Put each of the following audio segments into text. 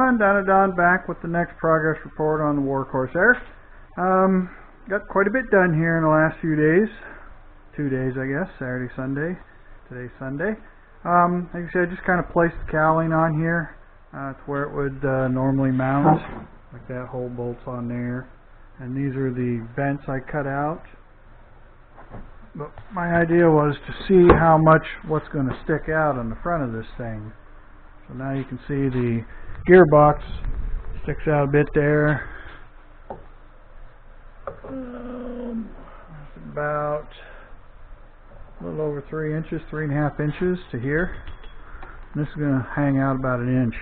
everyone, Don back with the next progress report on the War Corsair. Got quite a bit done here in the last few days. 2 days, I guess, Saturday, Sunday. Today's Sunday. Like I said, just kind of placed the cowling on here. It's where it would normally mount. Like that hole bolts on there. And these are the vents I cut out. But my idea was to see how much what's going to stick out on the front of this thing. So now you can see the gearbox sticks out a bit there. It's about a little over 3 inches, 3.5 inches to here. And this is going to hang out about 1 inch.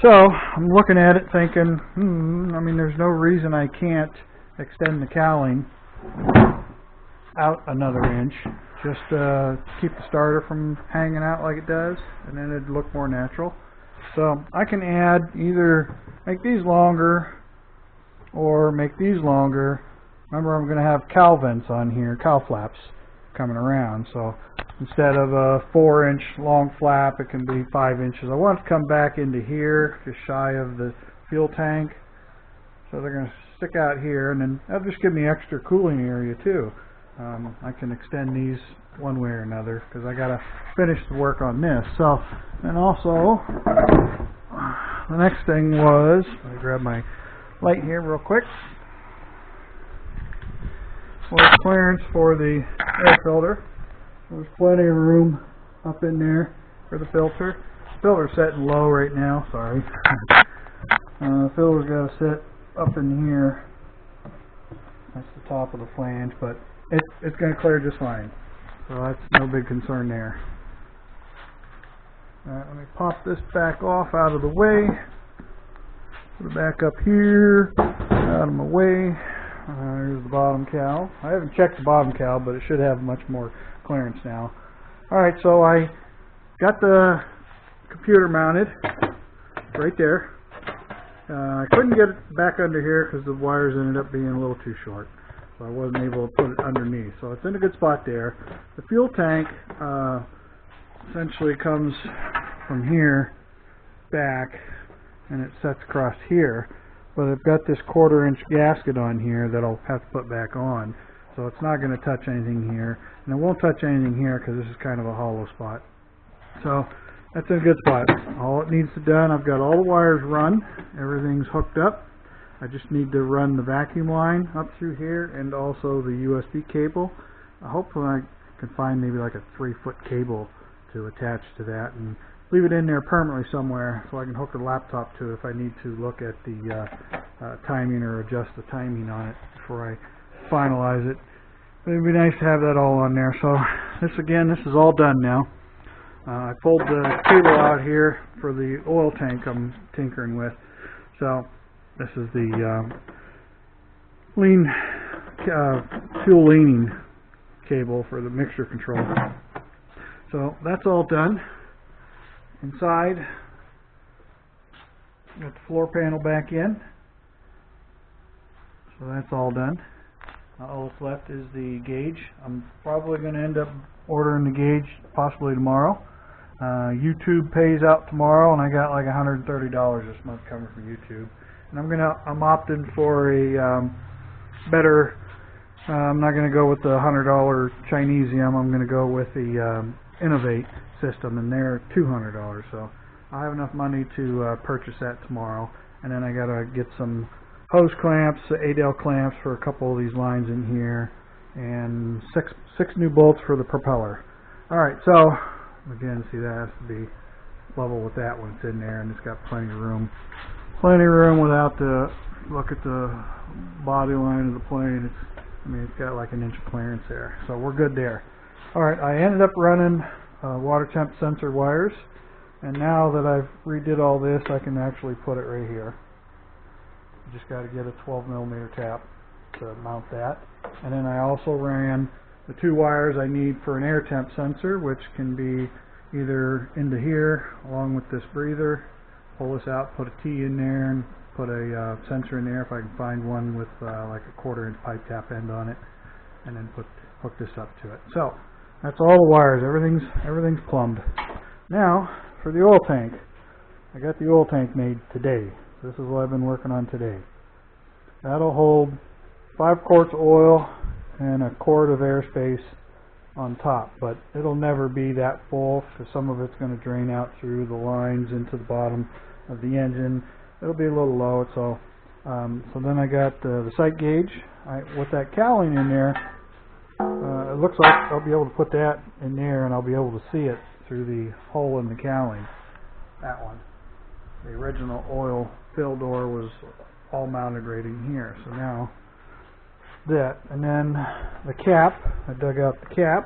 So I'm looking at it thinking, I mean, there's no reason I can't extend the cowling out another inch. Just keep the starter from hanging out like it does, and then it'd look more natural. So I can add either make these longer or make these longer. Remember, I'm going to have cowl vents on here, cowl flaps coming around. So instead of a 4-inch long flap, it can be 5 inches. I want it to come back into here, just shy of the fuel tank. So they're going to stick out here, and then that'll just give me extra cooling area too. I can extend these one way or another because I got to finish the work on this. So, and also the next thing was, let me grab my light here real quick. Was clearance for the air filter. There's plenty of room up in there for the filter. The filter's setting low right now. Sorry. The filter's got to sit up in here. That's the top of the flange, but it's going to clear just fine. So that's no big concern there. Alright, let me pop this back off out of the way. Put it back up here, out of my way. Here's the bottom cowl. I haven't checked the bottom cowl, but it should have much more clearance now. Alright, so I got the computer mounted right there. I couldn't get it back under here because the wires ended up being a little too short. So I wasn't able to put it underneath. So it's in a good spot there. The fuel tank essentially comes from here back, and it sets across here. But I've got this 1/4-inch gasket on here that I'll have to put back on. So it's not going to touch anything here. And it won't touch anything here because this is kind of a hollow spot. So that's in a good spot. All it needs to be done, I've got all the wires run. Everything's hooked up. I just need to run the vacuum line up through here and also the USB cable. Hopefully I can find maybe like a 3-foot cable to attach to that and leave it in there permanently somewhere so I can hook the laptop to it if I need to look at the timing or adjust the timing on it before I finalize it. But it'd be nice to have that all on there. So this is all done now. I pulled the cable out here for the oil tank I'm tinkering with. So this is the fuel leaning cable for the mixture control. So that's all done. Inside, got the floor panel back in. So that's all done. All that's left is the gauge. I'm probably going to end up ordering the gauge possibly tomorrow. YouTube pays out tomorrow, and I got like $130 this month coming from YouTube. And I'm opting for a better. I'm not going to go with the $100 Chinesium. I'm going to go with the Innovate system, and they're $200. So I have enough money to purchase that tomorrow. And then I got to get some hose clamps, Adel clamps for a couple of these lines in here, and six new bolts for the propeller. All right, so again, see, that has to be level with that one. It's in there, and it's got plenty of room. Plenty of room without the look at the body line of the plane. It's got like 1 inch of clearance there, so we're good there. All right, I ended up running water temp sensor wires, and now that I've redid all this, I can actually put it right here. You just got to get a 12mm tap to mount that, and then I also ran the 2 wires I need for an air temp sensor, which can be either into here along with this breather. Pull this out, put a T in there, and put a sensor in there if I can find one with like a 1/4-inch pipe tap end on it, and then hook this up to it. So that's all the wires. Everything's plumbed. Now for the oil tank. I got the oil tank made today. This is what I've been working on today. That'll hold 5 quarts of oil and a quart of airspace on top, but it'll never be that full because some of it's going to drain out through the lines into the bottom of the engine. It'll be a little low, so then I got the sight gauge. With that cowling in there, it looks like I'll be able to put that in there and I'll be able to see it through the hole in the cowling. That one. The original oil fill door was all mounted right in here, so now that, and then the cap, I dug out the cap.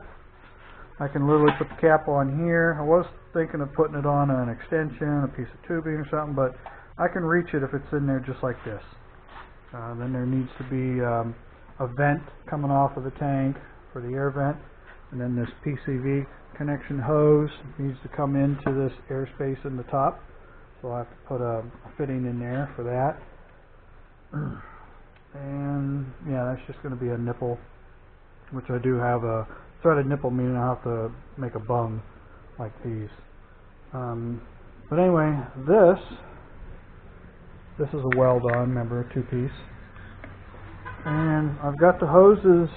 I can literally put the cap on here. I was thinking of putting it on an extension, a piece of tubing or something, but I can reach it if it's in there just like this. Then there needs to be a vent coming off of the tank for the air vent, and then this PCV connection hose needs to come into this airspace in the top, so I'll have to put a fitting in there for that. And yeah, that's just going to be a nipple, which I do have a threaded nipple, meaning I'll have to make a bung like these. But anyway, this is a weld-on, remember, a 2-piece. And I've got the hoses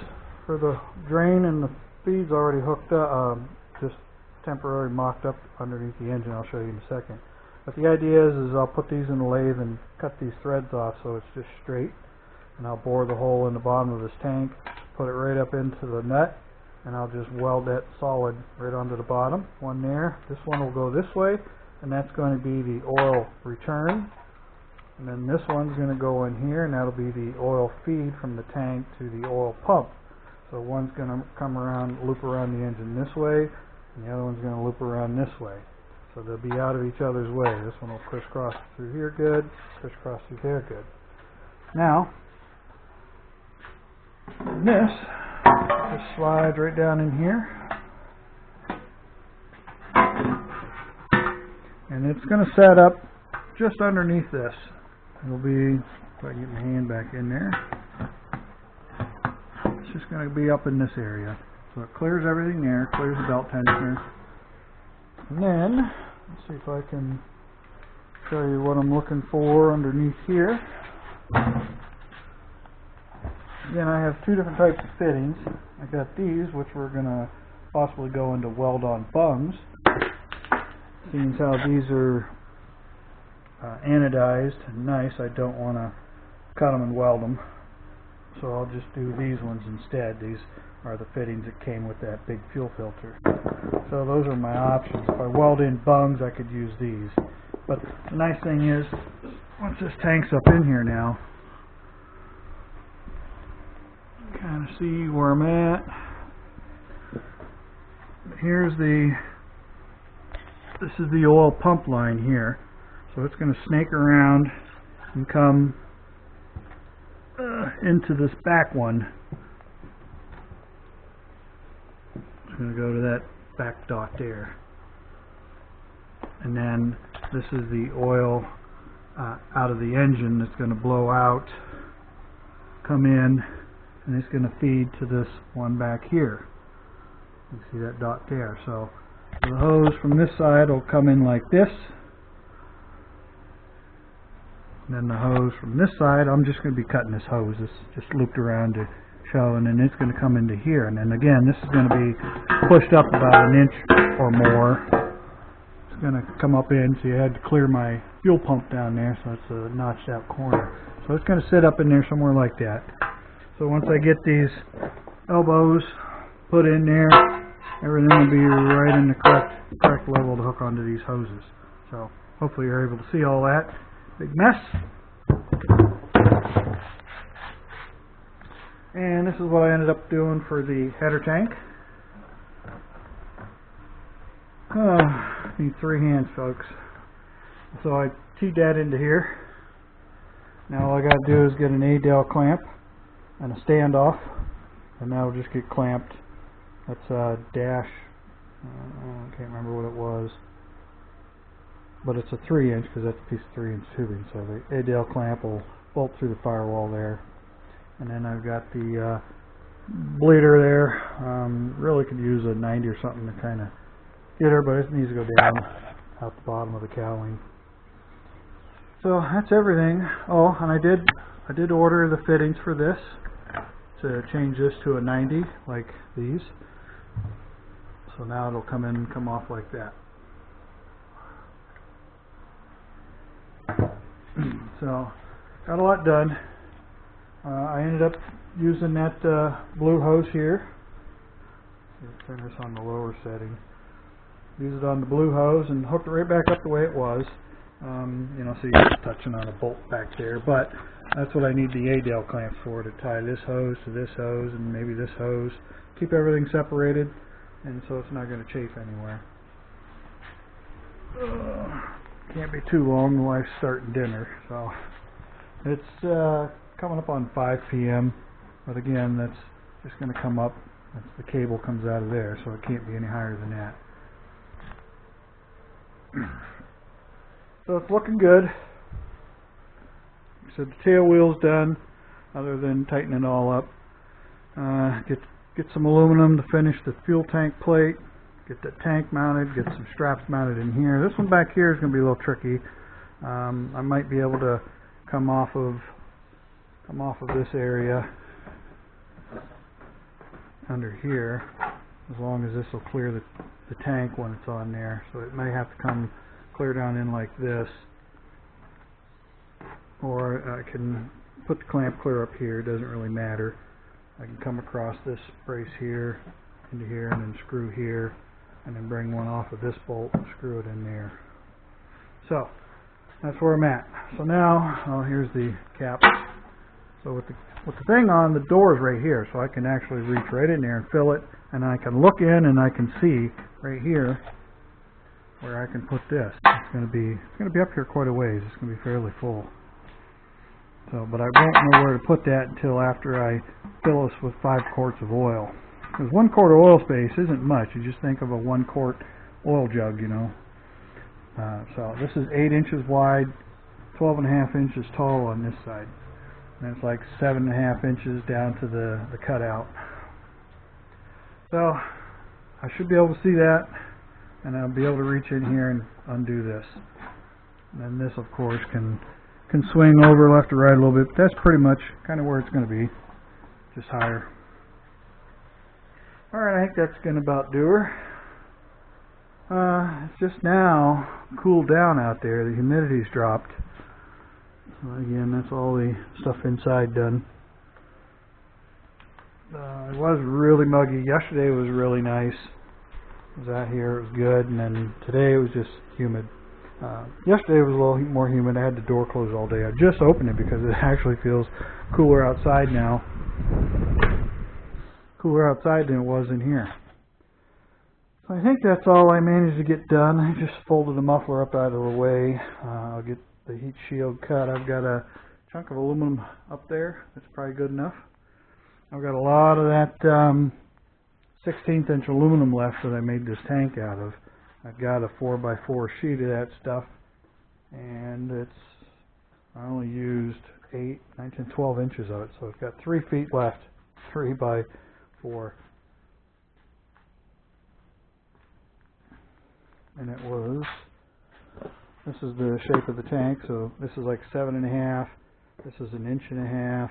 for the drain and the feeds already hooked up, just temporarily mocked up underneath the engine. I'll show you in a second. But the idea is I'll put these in the lathe and cut these threads off so it's just straight. And I'll bore the hole in the bottom of this tank, put it right up into the nut, and I'll just weld that solid right onto the bottom. One there. This one will go this way, and that's going to be the oil return. And then this one's going to go in here, and that'll be the oil feed from the tank to the oil pump. So one's going to come around, loop around the engine this way, and the other one's going to loop around this way. So they'll be out of each other's way. This one will crisscross through here good, crisscross through here good. Now, this just slides right down in here, and it's going to set up just underneath this. It'll be, if I get my hand back in there, it's just going to be up in this area. So it clears everything there, clears the belt tensioner. And then, let's see if I can show you what I'm looking for underneath here. Again, I have 2 different types of fittings. I got these, which we're going to possibly go into weld-on bungs. Seeing how these are anodized and nice, I don't want to cut them and weld them. So I'll just do these ones instead. These are the fittings that came with that big fuel filter. So those are my options. If I weld in bungs, I could use these. But the nice thing is, once this tank's up in here now, kind of see where I'm at. This is the oil pump line here. So it's going to snake around and come into this back one. It's going to go to that back dot there. And then this is the oil out of the engine that's going to blow out, come in, and it's going to feed to this one back here. You see that dot there. So the hose from this side will come in like this. And then the hose from this side, I'm just going to be cutting this hose. It's just looped around to show, and then it's going to come into here. And then again, this is going to be pushed up about 1 inch or more. It's going to come up in, so you had to clear my fuel pump down there, so it's a notched out corner. So it's going to sit up in there somewhere like that. So once I get these elbows put in there, everything will be right in the correct level to hook onto these hoses. So hopefully you're able to see all that. Big mess. And this is what I ended up doing for the header tank. Need 3 hands, folks. So I teed that into here. Now all I got to do is get an A-dowel clamp and a standoff, and that'll just get clamped. That's a dash, I can't remember what it was, but it's a 3-inch because that's a piece of 3-inch tubing. So the A-dowel clamp will bolt through the firewall there, and then I've got the bleeder there. Really could use a 90 or something to kind of get her, but it needs to go down out the bottom of the cowling. So that's everything. Oh, and I did order the fittings for this to change this to a 90 like these. So now it'll come in and come off like that. So got a lot done. I ended up using that blue hose here. Turn this on the lower setting. Use it on the blue hose and hooked it right back up the way it was. You know, so you're touching on a bolt back there, but that's what I need the A-dale clamps for, to tie this hose to this hose and maybe this hose. Keep everything separated, and so it's not going to chafe anywhere. Can't be too long, the wife's starting dinner, so it's coming up on 5 p.m. But again, that's just going to come up. That's the cable comes out of there, so it can't be any higher than that. So it's looking good. So the tail wheel's done, other than tightening it all up. Get some aluminum to finish the fuel tank plate. Get the tank mounted. Get some straps mounted in here. This one back here is going to be a little tricky. I might be able to come off of this area under here, as long as this will clear the tank when it's on there. So it may have to come clear down in like this, or I can put the clamp clear up here. It doesn't really matter. I can come across this brace here into here and then screw here, and then bring one off of this bolt and screw it in there. So that's where I'm at. So now, here's the cap. So with the thing on, the door is right here, so I can actually reach right in there and fill it, and I can look in and I can see right here where I can put this. It's going to be up here quite a ways. It's going to be fairly full. So, but I won't know where to put that until after I fill this with 5 quarts of oil. Because 1 quart of oil space isn't much. You just think of a 1 quart oil jug, you know. So this is 8 inches wide, 12.5 inches tall on this side. And it's like 7.5 inches down to the cutout. So I should be able to see that, and I'll be able to reach in here and undo this. And then this, of course, can swing over left or right a little bit. But that's pretty much kind of where it's going to be, just higher. Alright, I think that's going to about do her. It's just now cooled down out there. The humidity's dropped. So again, that's all the stuff inside done. It was really muggy. Yesterday was really nice. I was out here, it was good, and then today it was just humid. Yesterday it was a little more humid. I had the door closed all day. I just opened it because it actually feels cooler outside now. Cooler outside than it was in here. So I think that's all I managed to get done. I just folded the muffler up out of the way. I'll get the heat shield cut. I've got a chunk of aluminum up there. That's probably good enough. I've got a lot of that 16th inch aluminum left that I made this tank out of. I've got a 4x4 sheet of that stuff, and I only used 8, 9, 10, 12 inches of it, so I've got 3 feet left, 3x4. And it was, this is the shape of the tank, so this is like 7.5, this is 1.5 inches,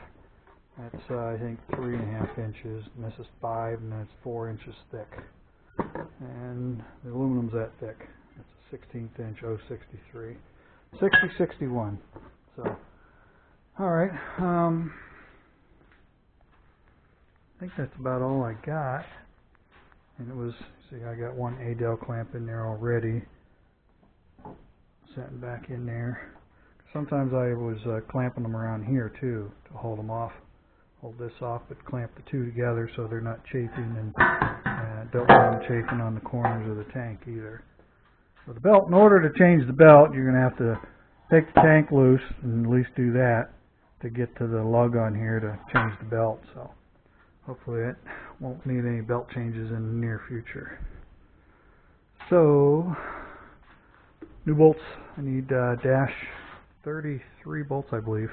that's I think 3.5 inches, and this is 5, and that's 4 inches thick. And the aluminum's that thick. It's a 16th inch 063. 6061. So, alright. I think that's about all I got. And it was, see, I got one A-dale clamp in there already. Setting back in there. Sometimes I was clamping them around here too to hold them off. Hold this off, but clamp the two together so they're not chafing, and don't want them chafing on the corners of the tank either. So the belt, in order to change the belt, you're going to have to take the tank loose and at least do that to get to the lug on here to change the belt. So hopefully it won't need any belt changes in the near future. So new bolts. I need dash 33 bolts, I believe.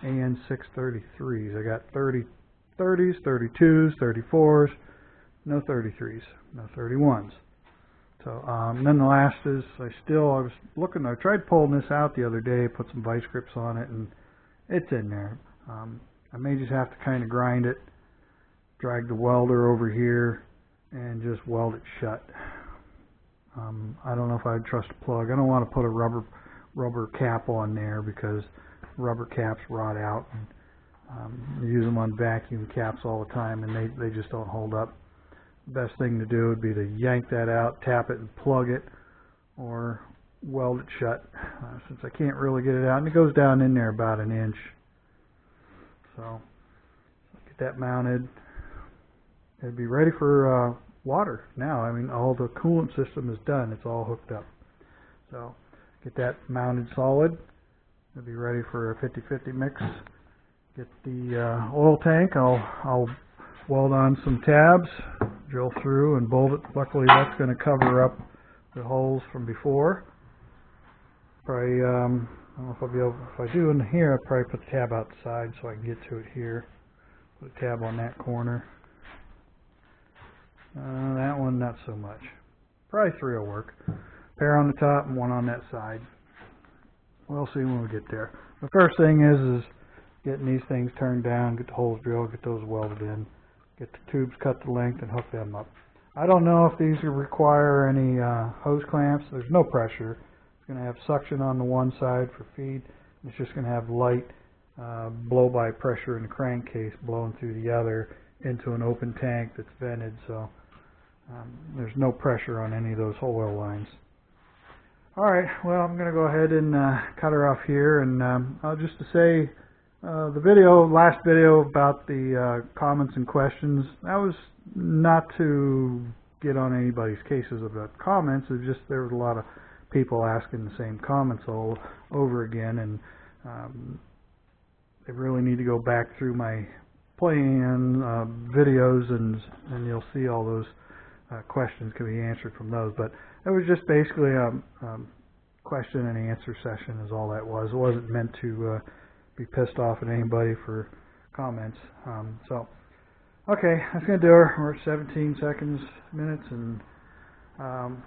AN 633s. I got 30s, 32s, 34s, no 33s, no 31s. So then the last is I was looking. I tried pulling this out the other day, put some vice grips on it, and it's in there. I may just have to kind of grind it, drag the welder over here, and just weld it shut. I don't know if I'd trust a plug. I don't want to put a rubber cap on there because rubber caps rot out. And, you use them on vacuum caps all the time, and they just don't hold up. The best thing to do would be to yank that out, tap it, and plug it, or weld it shut. Since I can't really get it out, and it goes down in there about an inch. So get that mounted. It'd be ready for water now. I mean, all the coolant system is done. It's all hooked up. So get that mounted solid. It'll be ready for a 50-50 mix. Get the oil tank. I'll weld on some tabs, drill through, and bolt it. Luckily, that's going to cover up the holes from before. Probably, I don't know if I'll be able. If I do in here, I'll probably put the tab outside so I can get to it here. Put a tab on that corner. That one, not so much. Probably 3 will work. Pair on the top and 1 on that side. We'll see when we get there. The first thing is getting these things turned down, get the holes drilled, get those welded in, get the tubes cut to length, and hook them up. I don't know if these require any hose clamps. There's no pressure. It's going to have suction on the one side for feed. It's just going to have light blow-by pressure in the crankcase blowing through the other into an open tank that's vented, so there's no pressure on any of those oil lines. Alright, well, I'm going to go ahead and cut her off here, and just to say, the last video about the comments and questions, that was not to get on anybody's cases about comments. It's just there was a lot of people asking the same comments all over again, and they really need to go back through my plan videos, and you'll see all those questions can be answered from those. But it was just basically a question and answer session is all that was. It wasn't meant to be pissed off at anybody for comments. So, okay, that's going to do her. We're at 17 minutes, and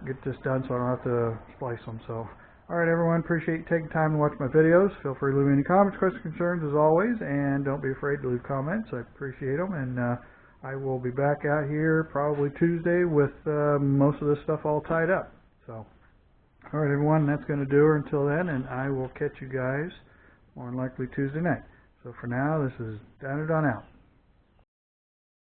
get this done so I don't have to splice them. So, alright everyone, appreciate you taking time to watch my videos. Feel free to leave any comments, questions, concerns as always, and don't be afraid to leave comments. I appreciate them, and I will be back out here probably Tuesday with most of this stuff all tied up. So, alright everyone, that's going to do her until then, and I will catch you guys more than likely Tuesday night. So for now, this is Done or Done out.